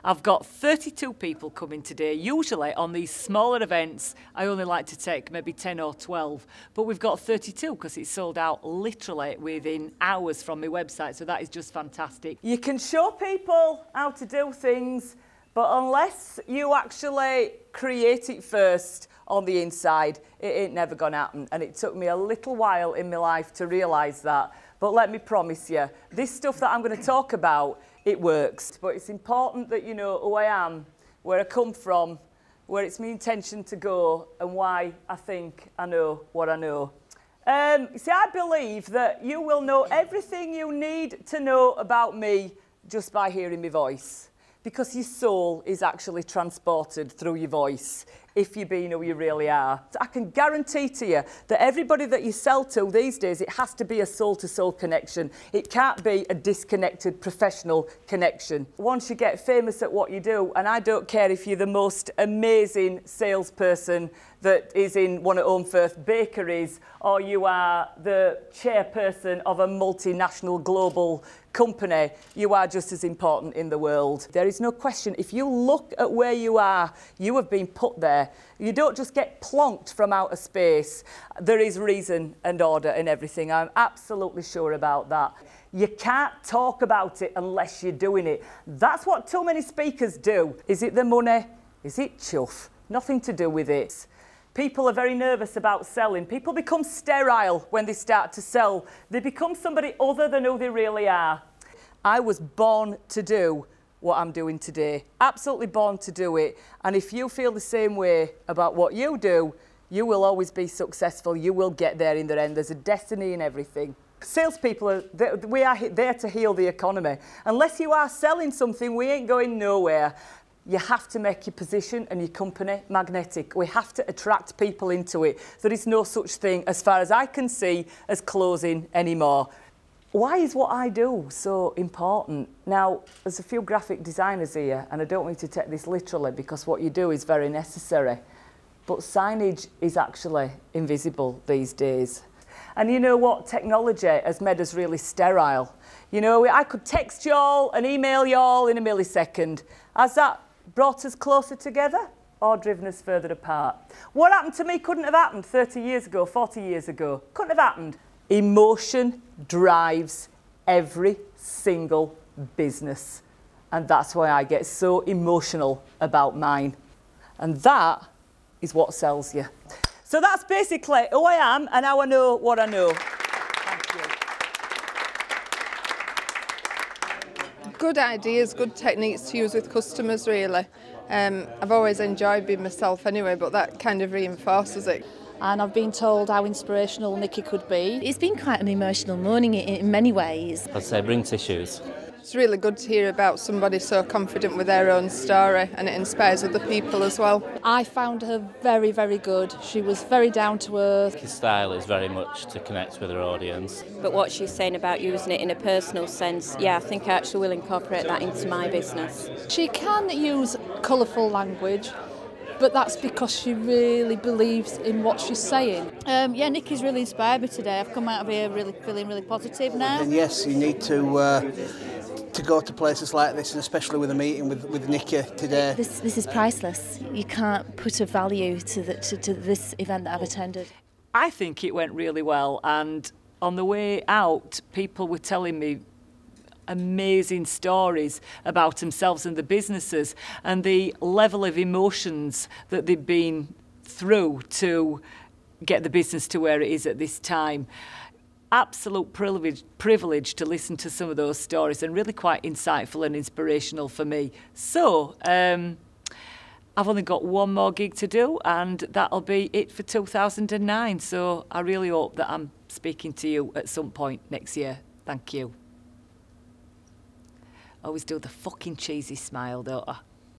I've got 32 people coming today. Usually on these smaller events, I only like to take maybe 10 or 12, but we've got 32 because it's sold out literally within hours from my website, so that is just fantastic. You can show people how to do things, but unless you actually create it first on the inside, it ain't never gonna happen. And it took me a little while in my life to realise that. But let me promise you, this stuff that I'm going to talk about, it works. But it's important that you know who I am, where I come from, where it's my intention to go, and why I think I know what I know. You see, I believe that you will know everything you need to know about me just by hearing my voice. Because your soul is actually transported through your voice if you're being who you really are. I can guarantee to you that everybody that you sell to these days, it has to be a soul-to-soul connection. It can't be a disconnected professional connection. Once you get famous at what you do, and I don't care if you're the most amazing salesperson that is in one of Home Firth bakeries, or you are the chairperson of a multinational global company, you are just as important in the world. There is no question, if you look at where you are, you have been put there. You don't just get plonked from outer space. There is reason and order in everything. I'm absolutely sure about that. You can't talk about it unless you're doing it. That's what too many speakers do. Is it the money? Is it chuff? Nothing to do with it. People are very nervous about selling. People become sterile when they start to sell. They become somebody other than who they really are. I was born to do what I'm doing today. Absolutely born to do it. And if you feel the same way about what you do, you will always be successful. You will get there in the end. There's a destiny in everything. Salespeople, we are there to heal the economy. Unless you are selling something, we ain't going nowhere. You have to make your position and your company magnetic. We have to attract people into it. There is no such thing, as far as I can see, as closing anymore. Why is what I do so important? Now, there's a few graphic designers here, and I don't want you to take this literally because what you do is very necessary. But signage is actually invisible these days. And you know what? Technology has made us really sterile. You know, I could text y'all and email y'all in a millisecond. Has that brought us closer together or driven us further apart? What happened to me couldn't have happened 30 years ago, 40 years ago. Couldn't have happened. Emotion drives every single business. And that's why I get so emotional about mine. And that is what sells you. So that's basically who I am and how I know what I know. Thank you. Good ideas, good techniques to use with customers, really. I've always enjoyed being myself anyway, but that kind of reinforces it. And I've been told how inspirational Nicky could be. It's been quite an emotional morning in many ways. I'd say bring tissues. It's really good to hear about somebody so confident with their own story, and it inspires other people as well. I found her very, very good. She was very down to earth. His style is very much to connect with her audience. But what she's saying about using it in a personal sense, yeah, I think I actually will incorporate that into my business. She can use colourful language, but that's because she really believes in what she's saying. Yeah, Nicky's really inspired me today. I've come out of here really feeling really positive now. And yes, you need to go to places like this, and especially with a meeting with Nicky today. This is priceless. You can't put a value to this event that I've attended. I think it went really well, and on the way out, people were telling me amazing stories about themselves and the businesses and the level of emotions that they've been through to get the business to where it is at this time. Absolute privilege to listen to some of those stories, and really quite insightful and inspirational for me. So I've only got one more gig to do, and that'll be it for 2009. So I really hope that I'm speaking to you at some point next year. Thank you. Always do the fucking cheesy smile, don't I?